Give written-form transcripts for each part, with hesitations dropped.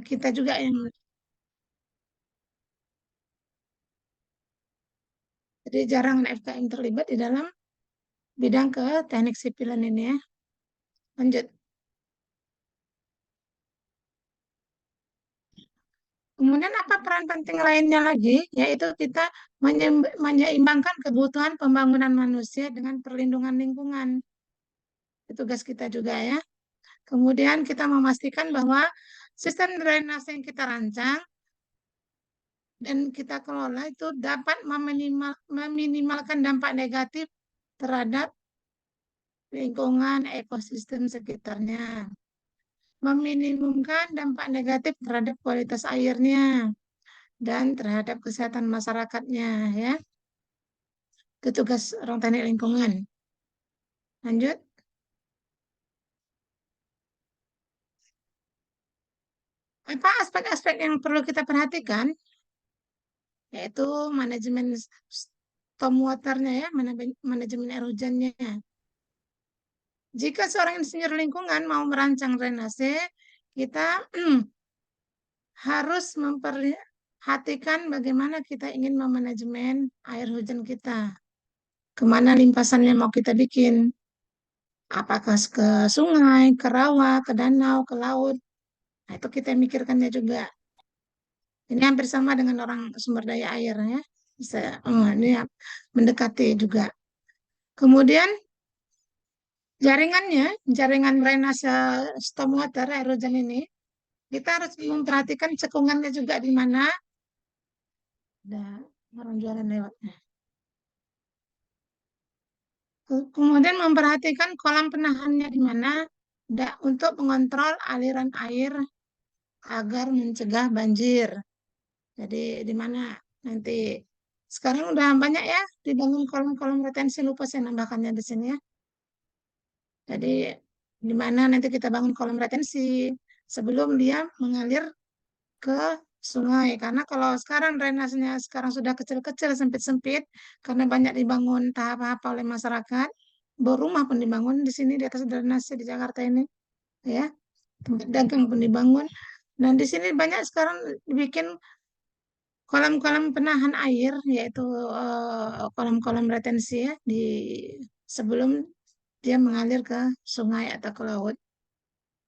kita juga yang jadi jarang FKM terlibat di dalam bidang ke teknik sipilan ini ya. Lanjut. Kemudian apa peran penting lainnya lagi, yaitu kita menyeimbangkan kebutuhan pembangunan manusia dengan perlindungan lingkungan. Itu tugas kita juga ya. Kemudian kita memastikan bahwa sistem drainase yang kita rancang dan kita kelola itu dapat meminimalkan dampak negatif terhadap lingkungan ekosistem sekitarnya, meminimumkan dampak negatif terhadap kualitas airnya dan terhadap kesehatan masyarakatnya ya. Itu tugas orang teknik lingkungan. Lanjut. Apa aspek-aspek yang perlu kita perhatikan? Yaitu manajemen stormwater-nya ya, manajemen air hujannya. Jika seorang insinyur lingkungan mau merancang drainase, kita harus memperhatikan bagaimana kita ingin memanajemen air hujan kita. Kemana limpasannya mau kita bikin? Apakah ke sungai, ke rawa, ke danau, ke laut? Nah, itu kita mikirkannya juga. Ini hampir sama dengan orang sumber daya air ya. Bisa, ini mendekati juga. Kemudian jaringan drainase stormwater air hujan ini, kita harus memperhatikan cekungannya juga di mana. Ada orang jualan lewat. Kemudian memperhatikan kolam penahannya di mana untuk mengontrol aliran air agar mencegah banjir. Jadi di mana nanti sekarang udah banyak ya dibangun kolom-kolom retensi, lupa saya nambahkannya di sini ya. Jadi di mana nanti kita bangun kolom retensi sebelum dia mengalir ke sungai. Karena kalau sekarang drainasenya sekarang sudah kecil-kecil, sempit-sempit, karena banyak dibangun tahap-tahap oleh masyarakat, berumah pun dibangun di sini di atas drainase di Jakarta ini, ya, tempat dagang pun dibangun. Dan di sini banyak sekarang dibikin kolam-kolam penahan air, yaitu kolam-kolam retensi ya, di sebelum dia mengalir ke sungai atau ke laut.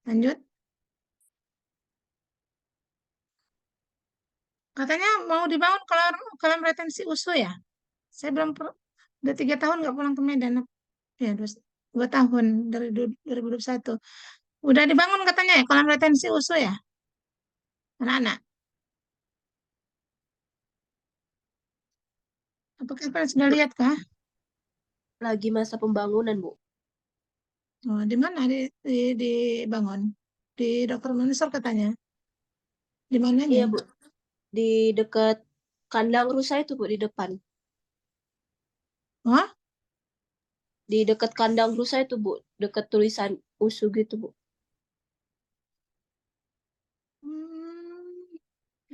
Lanjut. Katanya mau dibangun kolam kolam retensi USU ya. Saya belum udah 3 tahun nggak pulang ke Medan. Ya, 2 tahun dari 2021. Udah dibangun katanya ya kolam retensi USU ya, anak-anak. Apakah kalian sudah lihat kah? Lagi masa pembangunan, Bu. Oh, di mana dibangun? Di Dr. Mansur katanya. Di Iya, mananya? Bu. Di dekat kandang rusa itu, Bu, di depan. Wah, Di dekat kandang rusa itu, Bu. Dekat tulisan USU gitu, Bu.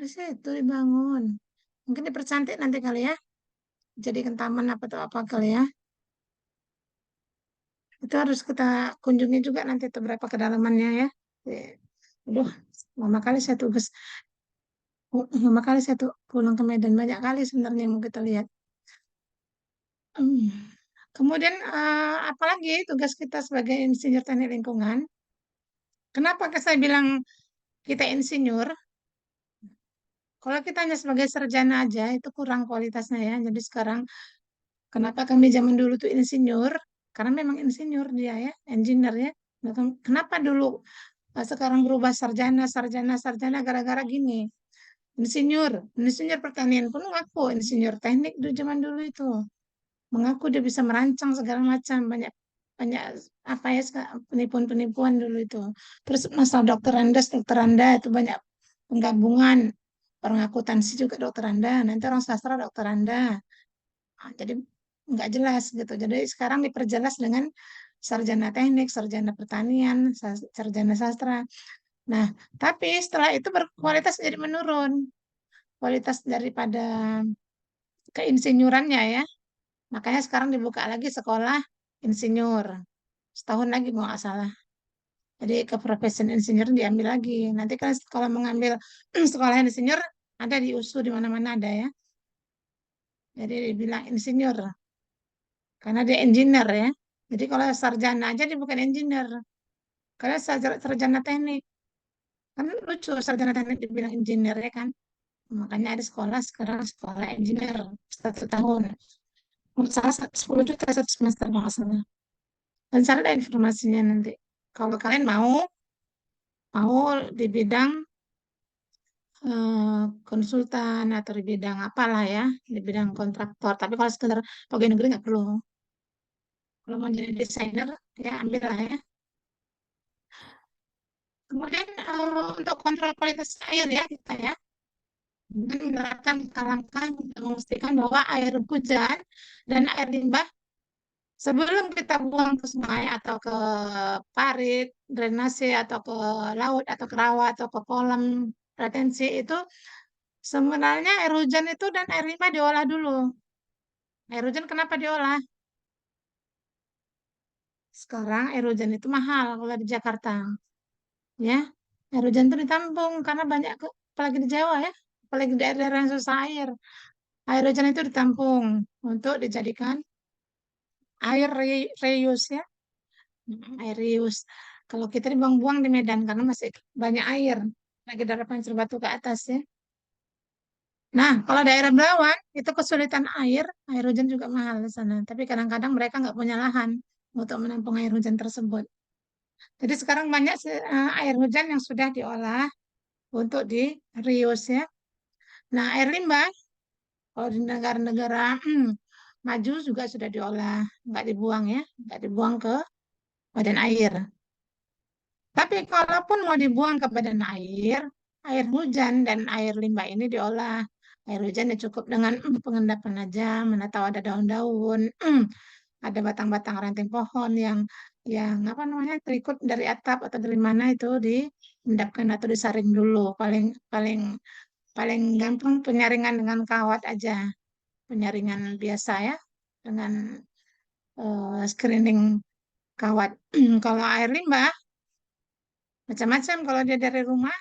terus itu dibangun. Mungkin dipercantik nanti kali ya. Jadikan taman apa atau apa kali ya. Itu harus kita kunjungi juga nanti tuh berapa kedalamannya ya. Aduh, lama kali saya tugas. Lama kali saya tuh pulang ke Medan. Banyak kali sebenarnya yang mau kita lihat. Hmm. Kemudian apalagi tugas kita sebagai insinyur teknik lingkungan? Kenapa saya bilang kita insinyur? Kalau kita hanya sebagai sarjana aja itu kurang kualitasnya ya. Jadi sekarang kenapa kami zaman dulu tuh insinyur? Karena memang insinyur dia ya, engineer ya. Nah, kenapa dulu sekarang berubah sarjana, sarjana, sarjana gara-gara gini. Insinyur pertanian pun ngaku insinyur teknik dulu zaman dulu itu. Mengaku dia bisa merancang segala macam, banyak banyak apa ya penipuan-penipuan dulu itu. Terus masalah dokter Andes, dokter Anda itu banyak penggabungan orang akuntansi juga dokter Anda, nanti orang sastra dokter Anda. Nah, jadi nggak jelas gitu. Jadi sekarang diperjelas dengan sarjana teknik, sarjana pertanian, sarjana sastra. Nah, tapi setelah itu berkualitas jadi menurun. Kualitas daripada keinsinyurannya ya. Makanya sekarang dibuka lagi sekolah insinyur. Setahun lagi mau nggak salah. Jadi ke profesi insinyur diambil lagi. Nanti kan kalau mengambil sekolah insinyur ada di USU di mana-mana ada ya. Jadi dibilang insinyur karena dia engineer ya. Jadi kalau sarjana aja dia bukan engineer. Karena sarjana teknik. Kan lucu sarjana teknik dibilang engineer ya kan. Makanya ada sekolah sekarang sekolah engineer 1 tahun. Salah 10 juta 1 semester kalau nggak salah. Dan sana ada informasinya nanti. Kalau kalian mau di bidang konsultan atau di bidang apalah ya, di bidang kontraktor. Tapi kalau sekedar pegawai negeri nggak perlu. Kalau mau jadi desainer, ya ambil lah ya. Kemudian untuk kontrol kualitas air ya kita ya, dengan menerapkan langkah untuk memastikan bahwa air hujan dan air limbah sebelum kita buang ke sungai atau ke parit, drainase atau ke laut atau ke rawa atau ke kolam retensi itu sebenarnya air hujan itu dan air limbah diolah dulu. Air hujan kenapa diolah? Sekarang air hujan itu mahal kalau di Jakarta, ya. Air hujan itu ditampung karena banyak apalagi di Jawa ya, apalagi di daerah-daerah yang susah air. Air hujan itu ditampung untuk dijadikan air reuse ya, air reuse. Kalau kita dibuang-buang di Medan karena masih banyak air, lagi daerah Pancur Batu ke atas ya. Nah, kalau daerah bawah itu kesulitan air hujan juga mahal di sana. Tapi kadang-kadang mereka nggak punya lahan untuk menampung air hujan tersebut. Jadi sekarang banyak air hujan yang sudah diolah untuk di reuse ya. Nah, air limbah kalau di negara-negara maju juga sudah diolah, nggak dibuang ya, nggak dibuang ke badan air. Tapi kalaupun mau dibuang ke badan air, air hujan dan air limbah ini diolah. Air hujan ya cukup dengan pengendapan aja, mana tahu ada daun-daun, ada batang-batang ranting pohon yang apa namanya terikut dari atap atau dari mana itu diendapkan atau disaring dulu. Paling paling paling gampang penyaringan dengan kawat aja, penyaringan biasa ya, dengan screening kawat. Kalau air limbah macam-macam. Kalau dia dari rumah,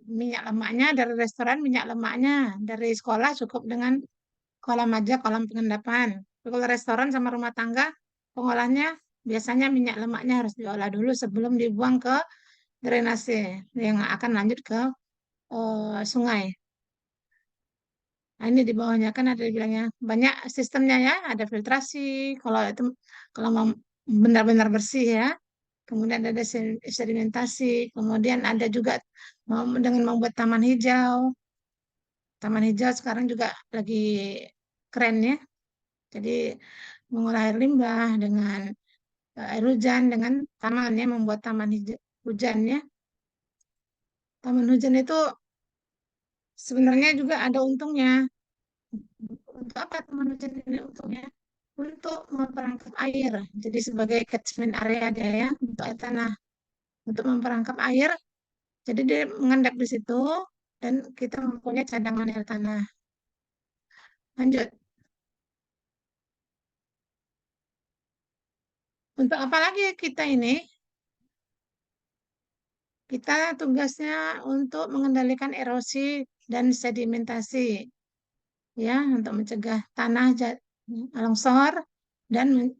minyak lemaknya dari restoran, minyak lemaknya dari sekolah cukup dengan kolam aja, kolam pengendapan. Tapi kalau restoran sama rumah tangga, pengolahnya biasanya minyak lemaknya harus diolah dulu sebelum dibuang ke drainase yang akan lanjut ke sungai. Nah, ini di bawahnya kan ada bilangnya banyak sistemnya ya, ada filtrasi. Kalau itu kalau mau benar-benar bersih ya, kemudian ada sedimentasi, kemudian ada juga dengan membuat taman hijau. Taman hijau sekarang juga lagi keren ya. Jadi mengolah air limbah dengan air hujan dengan taman ya, membuat taman hijau, hujan ya. Taman hujan itu sebenarnya juga ada untungnya. Untuk apa taman hujan ini untungnya? Untuk memperangkap air. Jadi sebagai catchment area dia ya, untuk air tanah. Untuk memperangkap air, jadi dia mengendap di situ dan kita mempunyai cadangan air tanah. Lanjut. Untuk apa lagi kita ini? Kita tugasnya untuk mengendalikan erosi dan sedimentasi, ya, untuk mencegah tanah longsor dan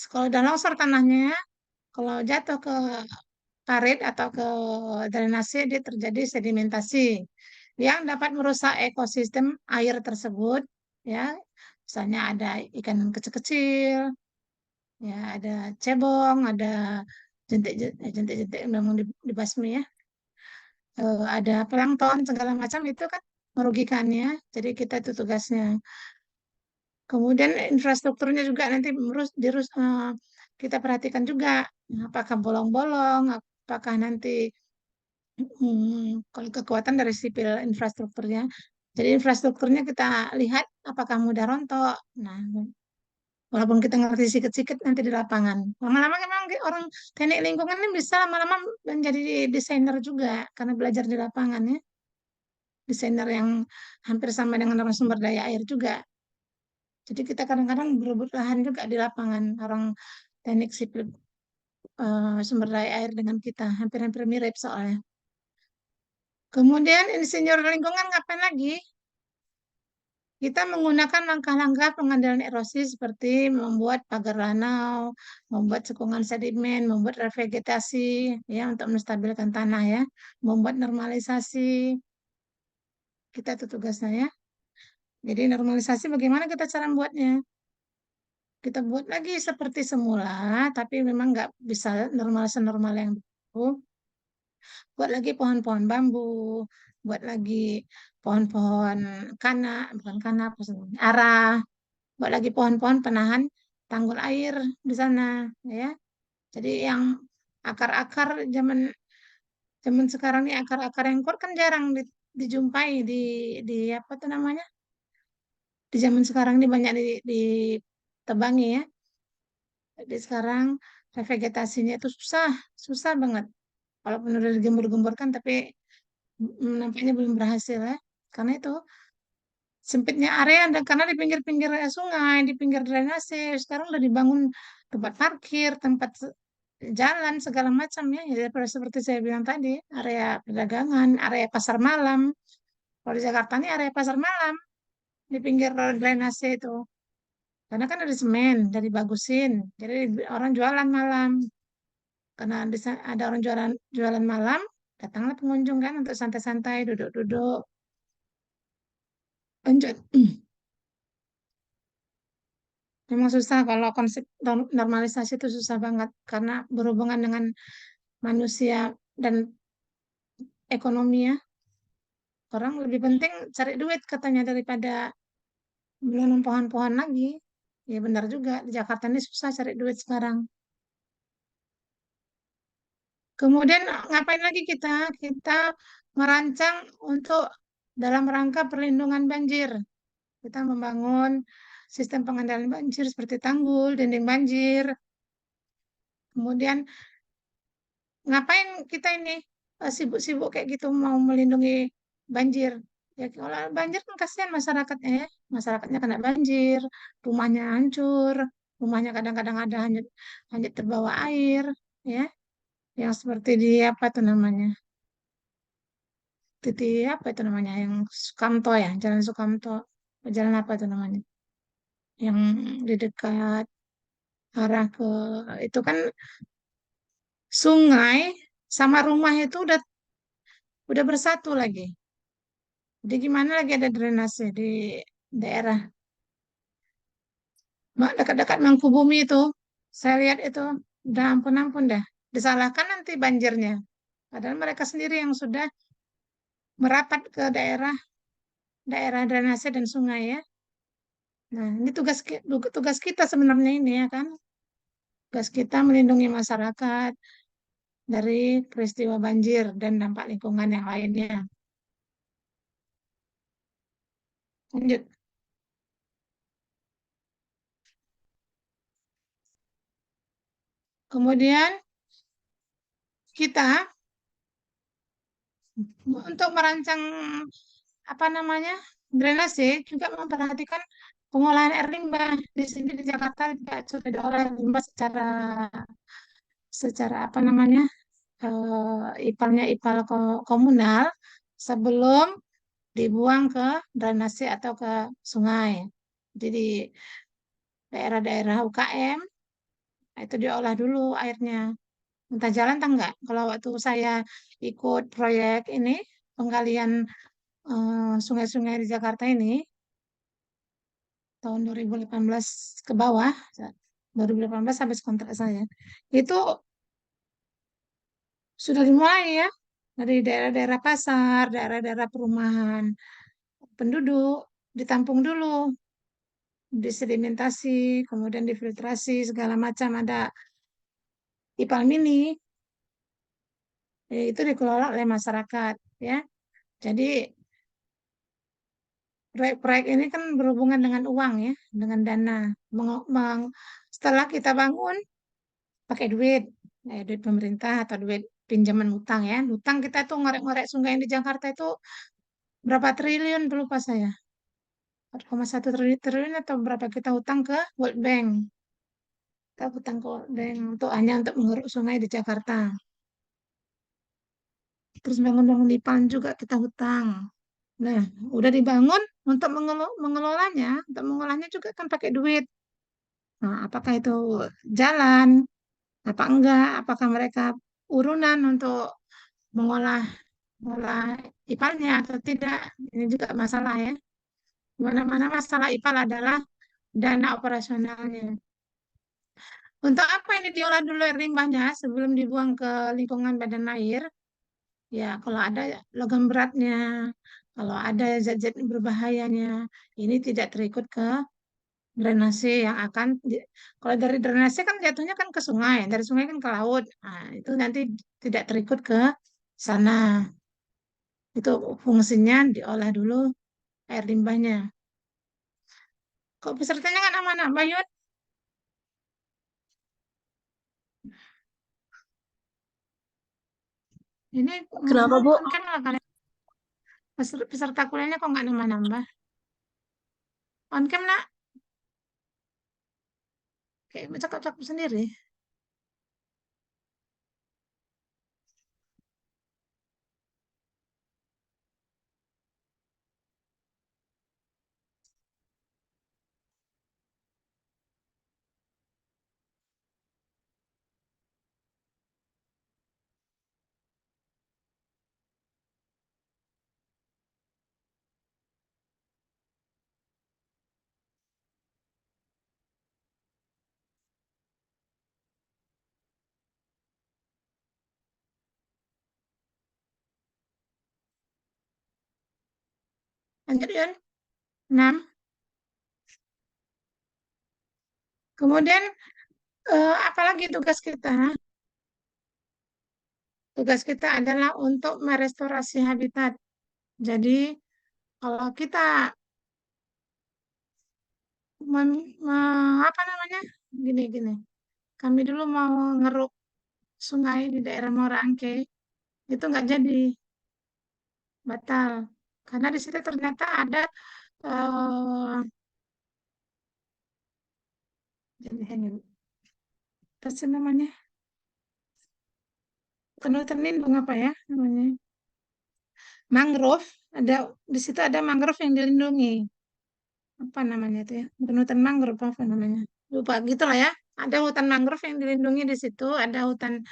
kalau udah longsor tanahnya, kalau jatuh ke parit atau ke drainase, dia terjadi sedimentasi yang dapat merusak ekosistem air tersebut, ya, misalnya ada ikan kecil-kecil, ya, ada cebong, ada jentik-jentik yang mau dibasmi ya, ada plankton segala macam itu kan merugikannya. Jadi kita itu tugasnya. Kemudian infrastrukturnya juga nanti kita perhatikan juga apakah bolong-bolong, apakah nanti kalau kekuatan dari sipil infrastrukturnya. Jadi infrastrukturnya kita lihat apakah mudah rontok. Nah, walaupun kita ngerti sikit-sikit nanti di lapangan. Lama-lama memang orang teknik lingkungan ini bisa lama-lama menjadi desainer juga karena belajar di lapangan ya. Desainer yang hampir sama dengan orang sumber daya air juga. Jadi kita kadang-kadang berebut lahan juga di lapangan orang teknik sipil sumber daya air dengan kita, hampir-hampir mirip soalnya. Kemudian insinyur lingkungan ngapain lagi? Kita menggunakan langkah-langkah pengendalian erosi seperti membuat pagar danau, membuat cekungan sedimen, membuat revegetasi ya untuk menstabilkan tanah ya, membuat normalisasi. Kita itu tugasnya ya. Jadi normalisasi bagaimana kita cara membuatnya? Kita buat lagi seperti semula, tapi memang nggak bisa normal senormal yang dulu. Buat lagi pohon-pohon bambu, buat lagi pohon-pohon bukan kana, apa sih, ara, buat lagi pohon-pohon penahan tanggul air di sana, ya. Jadi yang akar-akar zaman zaman sekarang ini akar-akar yang kuat kan jarang dijumpai di apa tuh namanya? Di zaman sekarang ini banyak ditebangi ya. Jadi sekarang revegetasinya itu susah, susah banget. Walaupun udah digembur-gemburkan tapi nampaknya belum berhasil ya. Karena itu sempitnya area dan karena di pinggir-pinggir sungai, di pinggir drainase, sekarang udah dibangun tempat parkir, tempat jalan segala macam ya. Jadi seperti saya bilang tadi, area perdagangan, area pasar malam. Kalau di Jakarta ini area pasar malam di pinggir drainase itu. Karena kan ada semen, dari bagusin. Jadi orang jualan malam. Karena ada orang jualan jualan malam, datanglah pengunjung kan untuk santai-santai, duduk-duduk. Lanjut. Memang susah kalau konsep normalisasi itu susah banget karena berhubungan dengan manusia dan ekonomi ya. Orang lebih penting cari duit katanya daripada menanam pohon-pohon lagi. Ya benar juga, di Jakarta ini susah cari duit sekarang. Kemudian ngapain lagi kita? Kita merancang untuk dalam rangka perlindungan banjir. Kita membangun sistem pengendalian banjir seperti tanggul, dinding banjir. Kemudian ngapain kita ini sibuk-sibuk kayak gitu mau melindungi banjir? Ya kalau banjir kan kasihan masyarakatnya ya. Masyarakatnya kena banjir, rumahnya hancur, rumahnya kadang-kadang ada hanyut hanyut terbawa air, ya. Yang seperti di apa tuh namanya? Apa itu namanya? Yang Sukamto ya, Jalan Sukamto. Jalan apa itu namanya? Yang di dekat arah ke itu kan sungai sama rumah itu udah bersatu lagi. Jadi gimana lagi ada drainase di daerah dekat-dekat Mangkubumi itu. Saya lihat itu udah ampun-ampun dah. Disalahkan nanti banjirnya. Padahal mereka sendiri yang sudah merapat ke daerah daerah drainase dan sungai ya. Nah, ini tugas kita sebenarnya ini ya kan. Tugas kita melindungi masyarakat dari peristiwa banjir dan dampak lingkungan yang lainnya. Lanjut. Kemudian kita untuk merancang apa namanya drainase juga memperhatikan pengolahan air limbah. Di sini di Jakarta juga sudah diolah air limbah secara secara apa namanya ipalnya ipal komunal sebelum dibuang ke drainase atau ke sungai. Jadi daerah-daerah UKM itu diolah dulu airnya. Entah jalan entah enggak. Kalau waktu saya ikut proyek ini penggalian sungai-sungai di Jakarta ini tahun 2018 ke bawah, 2018 sampai kontrak saya, itu sudah dimulai ya dari daerah-daerah pasar, daerah-daerah perumahan penduduk, ditampung dulu, disedimentasi, kemudian difiltrasi segala macam ada ipal mini, itu dikelola oleh masyarakat ya. Jadi proyek-proyek ini kan berhubungan dengan uang ya, dengan dana. Setelah kita bangun pakai duit, duit pemerintah atau duit pinjaman utang ya. Utang kita tuh ngorek-ngorek sungai yang di Jakarta itu berapa triliun lupa saya. 4,1 triliun atau berapa kita utang ke World Bank. Kita hutang kodeng untuk hanya untuk mengeruk sungai di Jakarta. Terus bangun-bangun di Palu juga kita hutang. Nah, udah dibangun untuk mengelolanya, untuk mengolahnya juga kan pakai duit. Nah, apakah itu jalan, apa enggak? Apakah mereka urunan untuk mengolah mengolah ipalnya atau tidak? Ini juga masalah ya. Di mana-mana masalah ipal adalah dana operasionalnya. Untuk apa ini diolah dulu air limbahnya sebelum dibuang ke lingkungan badan air? Ya, kalau ada logam beratnya, kalau ada zat-zat berbahayanya, ini tidak terikut ke drainase yang akan kalau dari drainase kan jatuhnya kan ke sungai, dari sungai kan ke laut. Nah, itu nanti tidak terikut ke sana. Itu fungsinya diolah dulu air limbahnya. Kok pesertanya kan aman-aman, Mbak Yud? Ini Kenapa, Bu? on cam lah kalian. Peserta kuliahnya kok nggak nambah-nambah? On cam nak? Kayak cakap-cakap sendiri. Lanjut, Yun. 6. Kemudian, apalagi tugas kita? Tugas kita adalah untuk merestorasi habitat. Jadi, kalau kita apa namanya? Gini-gini. Kami dulu mau ngeruk sungai di daerah Muara Angke, itu nggak jadi, batal. Karena di situ ternyata ada eh jadi hanya apa sih namanya? Bukan hutan lindung apa ya namanya? Mangrove. Ada di situ ada mangrove yang dilindungi. Apa namanya itu ya? Bukan hutan mangrove apa namanya? Lupa gitu lah ya. Ada hutan mangrove yang dilindungi di situ, ada hutan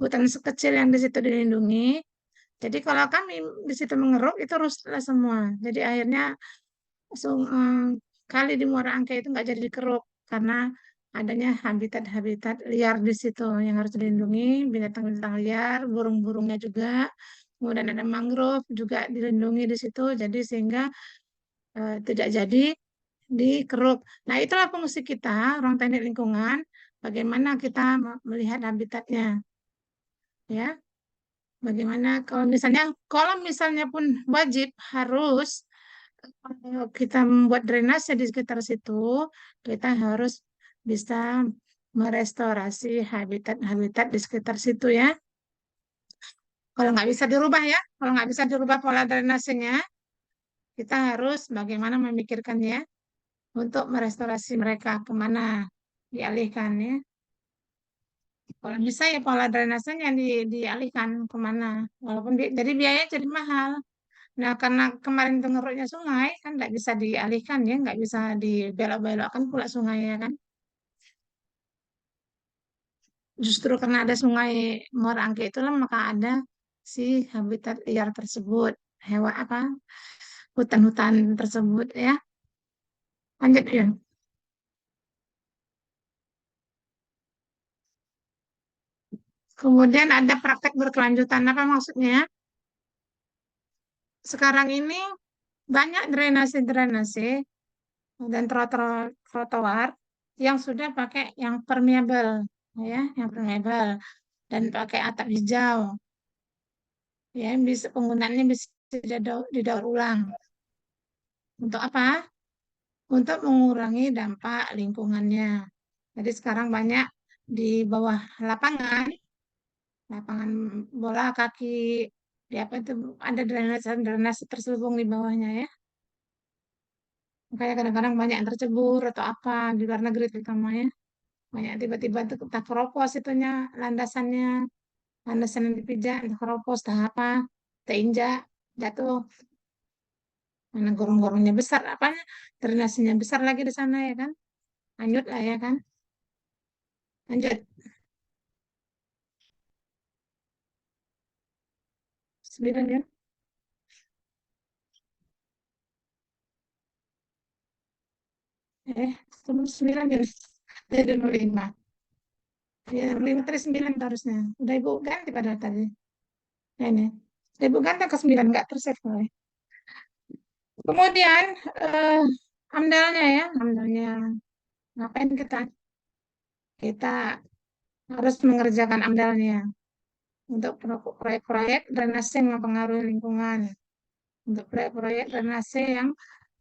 hutan sekecil yang di situ dilindungi. Jadi kalau kami di situ mengeruk itu rusaklah semua. Jadi akhirnya kali di Muara Angke itu nggak jadi dikeruk karena adanya habitat-habitat liar di situ yang harus dilindungi, binatang-binatang liar, burung-burungnya juga. Kemudian ada mangrove juga dilindungi di situ, jadi sehingga tidak jadi dikeruk. Nah, itulah fungsi kita, orang teknik lingkungan, bagaimana kita melihat habitatnya, ya. Bagaimana kalau misalnya pun wajib harus kita membuat drainase di sekitar situ, kita harus bisa merestorasi habitat-habitat di sekitar situ ya. Kalau nggak bisa dirubah ya, kalau nggak bisa dirubah pola drainasenya, kita harus bagaimana memikirkannya untuk merestorasi mereka kemana dialihkan ya. Kalau bisa ya pola drainasenya dialihkan kemana, walaupun jadi biayanya jadi mahal. Nah, karena kemarin tengeruknya sungai, kan nggak bisa dialihkan ya, nggak bisa dibelok-belokkan pula sungai ya kan. Justru karena ada sungai Muara Angke itulah maka ada si habitat liar tersebut, hewan apa, hutan-hutan tersebut ya. Lanjut ya. Kemudian ada praktek berkelanjutan. Apa maksudnya? Sekarang ini banyak drainase-drainase dan trotoar yang sudah pakai yang permeable ya, yang permeable dan pakai atap hijau ya, bisa penggunaannya bisa didaur ulang. Untuk apa? Untuk mengurangi dampak lingkungannya. Jadi sekarang banyak di bawah lapangan, lapangan bola kaki, di apa itu ada drainase drainase terselubung di bawahnya ya. Makanya kadang-kadang banyak yang tercebur atau apa di luar negeri terutama ya. Banyak tiba-tiba tuh tak keropos itunya, landasannya, landasan yang dipijak, tak keropos, tak apa, terinjak, jatuh. Mana gorong-gorongnya besar, apanya, drainasenya besar lagi di sana ya kan, lanjut lah ya kan, lanjut. 9 ya, eh, 9 ya, dari 5. Ya, 5 tadi 9 harusnya. Udah Ibu ganti pada tadi. Ya, ini. Ibu ganti ke 9, nggak tersave oleh. Kemudian, eh, amdalnya ya, amdalnya. Ngapain kita? Kita harus mengerjakan amdalnya untuk proyek-proyek drainase yang mempengaruhi lingkungan. Untuk proyek-proyek drainase yang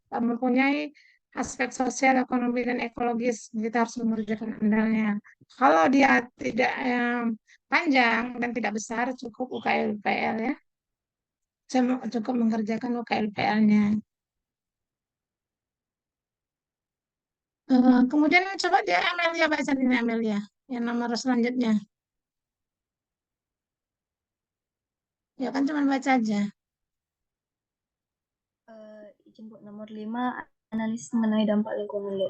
mempunyai aspek sosial, ekonomi, dan ekologis, kita harus mengerjakan amdalnya. Kalau dia tidak panjang dan tidak besar, cukup UKL-UKL ya. Cukup mengerjakan UKL-UKL-nya. Kemudian coba dia Amelia baca ini Amelia, yang nomor selanjutnya. Ya kan cuma baca aja. Izin Bu, nomor 5, analisis mengenai dampak lingkungan Bu.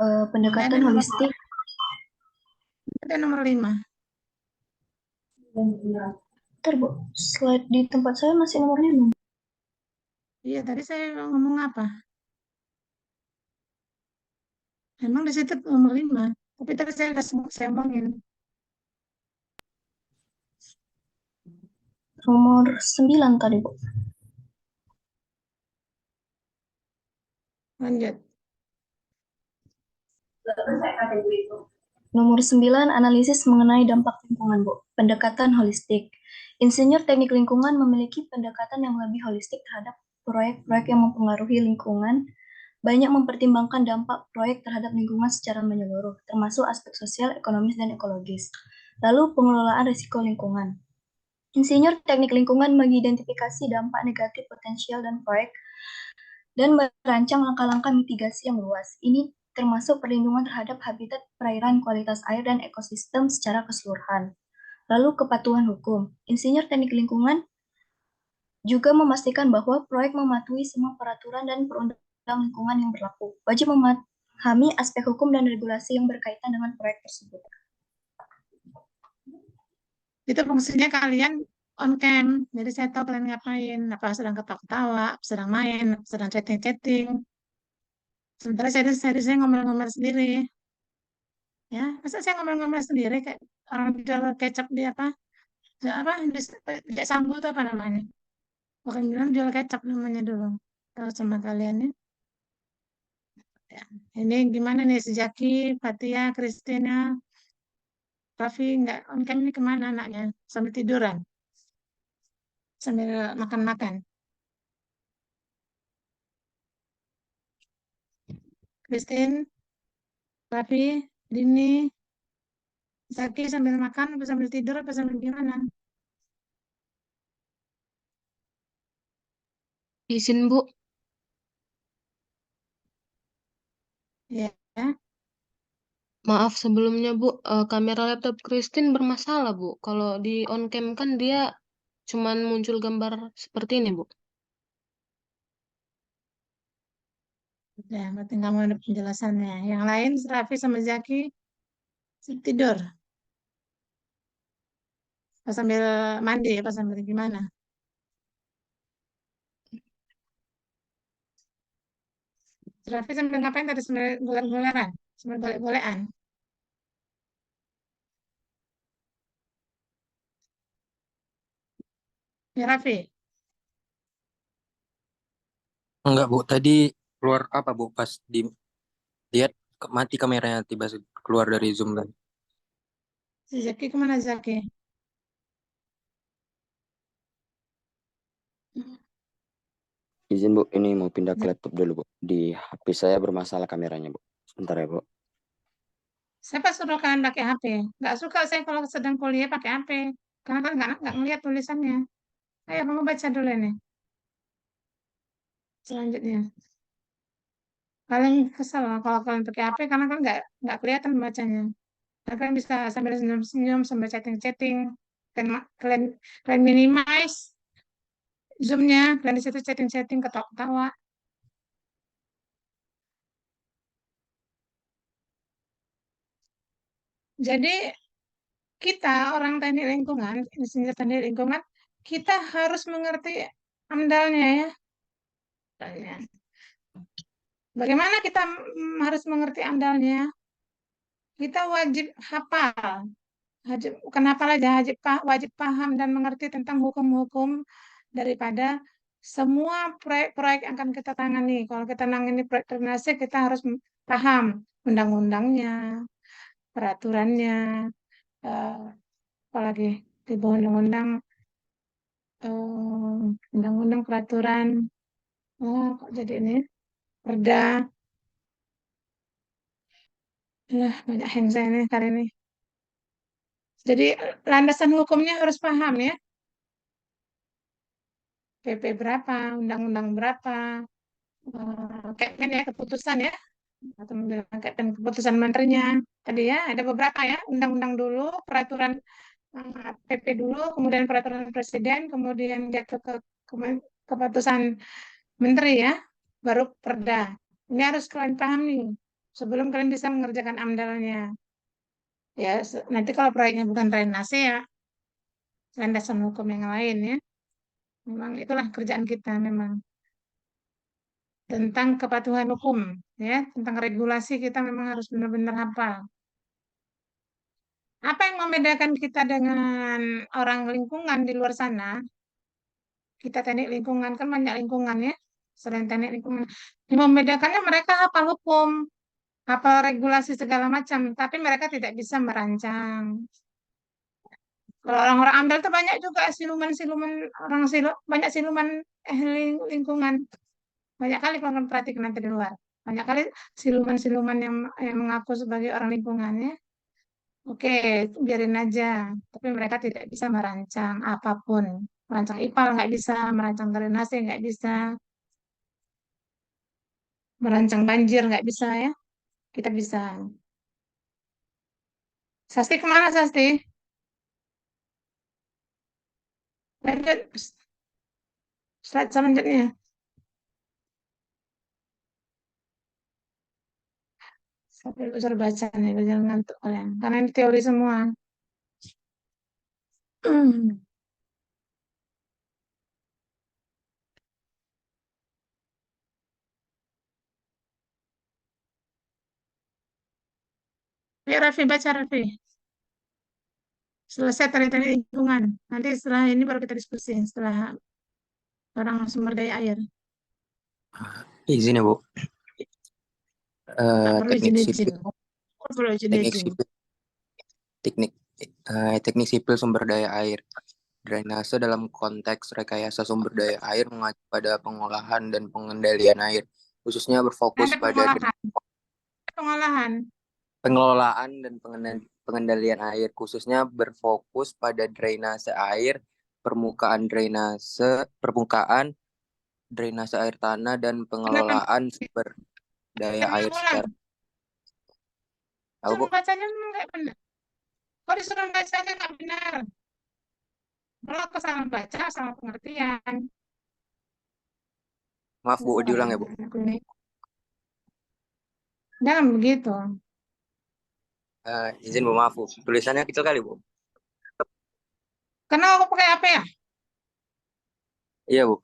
Ada Pendekatan nomor, holistik. ada nomor 5. Bentar Bu, slide di tempat saya masih nomor 5. Iya tadi saya ngomong apa? Emang di situ nomor 5. Tapi tadi saya udah saya omongin. Nomor 9 tadi Bu. Lanjut. Nomor 9, analisis mengenai dampak lingkungan Bu. Pendekatan holistik. Insinyur teknik lingkungan memiliki pendekatan yang lebih holistik terhadap proyek-proyek yang mempengaruhi lingkungan, banyak mempertimbangkan dampak proyek terhadap lingkungan secara menyeluruh, termasuk aspek sosial, ekonomis, dan ekologis. Lalu pengelolaan risiko lingkungan. Insinyur teknik lingkungan mengidentifikasi dampak negatif potensial dan proyek dan merancang langkah-langkah mitigasi yang luas. Ini termasuk perlindungan terhadap habitat perairan, kualitas air, dan ekosistem secara keseluruhan. Lalu kepatuhan hukum. Insinyur teknik lingkungan juga memastikan bahwa proyek mematuhi semua peraturan dan perundang lingkungan yang berlaku. Wajib memahami aspek hukum dan regulasi yang berkaitan dengan proyek tersebut. Itu fungsinya kalian on cam. Jadi saya tahu kalian ngapain. Apa sedang ketawa-ketawa, sedang main, sedang chatting-chatting. Sementara saya ngomel-ngomel sendiri. Ya, masa saya ngomel-ngomel sendiri kayak orang jual kecap di apa? Di Sambu itu apa namanya? Bukan bilang jual kecap namanya dulu. Tahu sama kalian ya. Ya. Ini gimana nih si Jaki, Fatia, Christina, Raffi nggak on cam ini kemana anaknya? Sambil tiduran, sambil makan-makan. Christine, Raffi, Dini, Zaki sambil makan, apa sambil tidur, apa sambil gimana? Izin Bu, Ya, maaf sebelumnya Bu, kamera laptop Christine bermasalah Bu. Kalau di on cam kan dia cuman muncul gambar seperti ini Bu. ya, berarti nggak mau ada penjelasannya. Yang lain, Raffi sama Zaki tidur, pas sambil mandi, pas sambil gimana? Raffi sambil ngapain tadi? Sambil goler-goleran, sambil golek-golekan. Ya, Raffi. Enggak, Bu. Tadi keluar apa, Bu? Pas dilihat mati kameranya tiba keluar dari Zoom tadi. Si Zaki kemana Zaki? Izin Bu, ini mau pindah ke Ya, laptop dulu Bu. Di HP saya bermasalah kameranya Bu. Sebentar ya Bu. siapa suruh kalian pakai HP? Nggak suka saya kalau sedang kuliah pakai HP. Karena kan nggak ngeliat tulisannya. Ayo, kamu baca dulu ini. Selanjutnya. Paling kesel lah kalau kalian pakai HP karena kan nggak kelihatan bacanya. Nah, kalian bisa sambil senyum-senyum, sambil chatting-chatting. Kalian kalian minimize zoomnya, kalian di situ chatting-chatting, ketawa-ketawa. Jadi kita orang teknik lingkungan, insinyur teknik lingkungan, kita harus mengerti amdalnya ya. Bagaimana kita harus mengerti amdalnya? Kita wajib hafal. Bukan hafal aja, wajib paham dan mengerti tentang hukum-hukum daripada semua proyek-proyek yang akan kita tangani. Kalau kita nangani proyek drainase, kita harus paham undang-undangnya, peraturannya, eh, apalagi di bawah undang-undang, undang-undang peraturan, kok jadi ini, perda, lah banyak yang saya ini kali ini. Jadi landasan hukumnya harus paham ya. PP berapa, undang-undang berapa, kayak ya keputusan ya, atau kayak keputusan menterinya. Tadi ya ada beberapa ya, undang-undang dulu, peraturan PP dulu, kemudian peraturan presiden, kemudian jatuh keputusan menteri ya, baru perda. Ini harus kalian pahami sebelum kalian bisa mengerjakan amdalnya. Ya, nanti kalau proyeknya bukan drainase ya, landasan hukum yang lain ya. Memang itulah kerjaan kita memang. Tentang kepatuhan hukum, ya, tentang regulasi kita memang harus benar-benar hafal. Apa yang membedakan kita dengan orang lingkungan di luar sana? Kita teknik lingkungan kan banyak lingkungan ya, selain teknik lingkungan. Yang membedakannya mereka hafal hukum, hafal regulasi segala macam, tapi mereka tidak bisa merancang. Kalau orang-orang AMDAL itu banyak juga siluman-siluman banyak siluman lingkungan. Banyak kali kalau kalian perhatikan nanti di luar. Banyak kali siluman-siluman yang mengaku sebagai orang lingkungan ya. Oke, biarin aja. Tapi mereka tidak bisa merancang apapun. Merancang IPAL nggak bisa, merancang drainase nggak bisa, merancang banjir nggak bisa ya. Kita bisa. Sasti kemana Sasti? Lanjut, slide selanjutnya. Sampai besar baca nih, jangan ngantuk kalian. Karena ini teori semua. Ya Raffi, baca Raffi. Selesai tadi lingkungan. Nanti setelah ini baru kita diskusi setelah orang sumber daya air. Izin ya, Bu. Tak perlu Teknik izin-izin. sipil, Tak perlu teknik izin-izin. sipil, teknik teknik sipil sumber daya air. Drainase dalam konteks rekayasa sumber daya air mengacu pada pengolahan dan pengendalian air, khususnya berfokus Ada pada pengolahan. pengelolaan dan pengendalian air, khususnya berfokus pada drainase air, permukaan drainase air tanah, dan pengelolaan sumber daya Karena air ulang. secara. Apa, Bu? Suruh bacanya nggak benar. Kok disuruh bacanya nggak benar? Kalau aku salah baca, salah pengertian. Maaf, Bu, diulang ya, Bu. Jangan begitu. Izin, Bu, maaf, Bu. Tulisannya kecil kali, Bu. Karena aku pakai apa ya? Iya, Bu.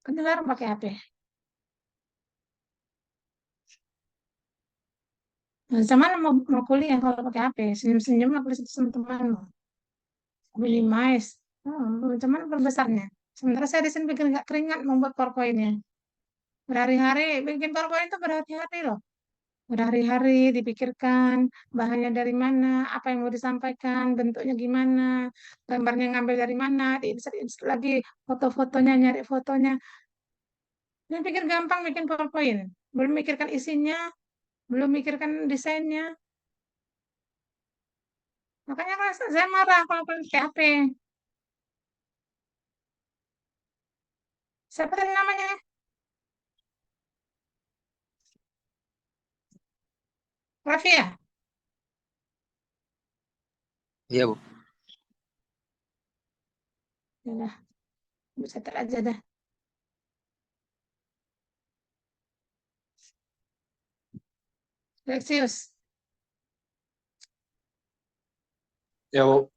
Kedengaran pakai HP. Nah, zaman mau kuliah kalau pakai HP, senyum-senyum lah tulis sama teman. Minimize. Cuman perbesarnya. Sementara saya di sini bikin nggak keringat membuat PowerPoint-nya. Berhari-hari, bikin PowerPoint itu berhari-hari loh. Berhari-hari dipikirkan bahannya dari mana, apa yang mau disampaikan, bentuknya gimana, gambarnya ngambil dari mana, diinsert lagi foto-fotonya, nyari fotonya. Dan pikir gampang bikin PowerPoint. Belum mikirkan isinya, belum mikirkan desainnya. Makanya kan saya marah kalau pakai HP. Siapa tadi namanya? Raffi ya? Iya, Bu. Udah, bisa aja dah. Lexius. Ya, Bu.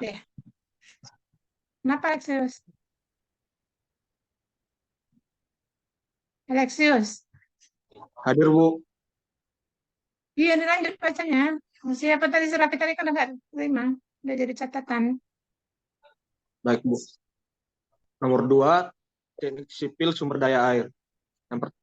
Ya. Kenapa Lexius? Alexius. Hadir, Bu. Iya, dilanjut bacanya. Siapa tadi si Raffi tadi kan nggak terima. Udah jadi catatan. Baik, Bu. Nomor 2, teknik sipil sumber daya air. Yang